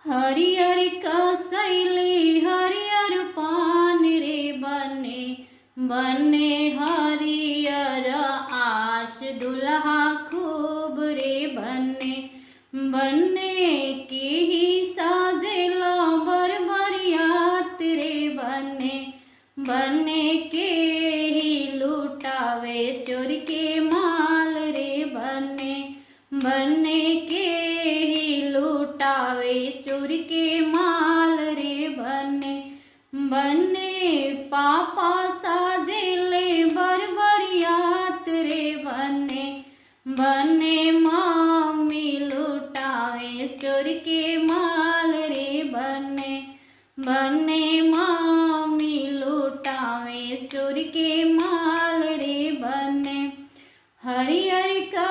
हरियर कसैली हरियर पान रे बने बने हरियर आश दुल्हा खूब रे बने बने के ही साजेला बरबरियात रे बने बने के ही लुटावे चोर के माल रे बने बने के ही लुटावे चोर के माल रे बने बने पापा साजेले बरबरियात रे बने बने मामी लुटावे चोर के माल रे बने बने मामी लुटावे चोर के माल रे बने हरियर का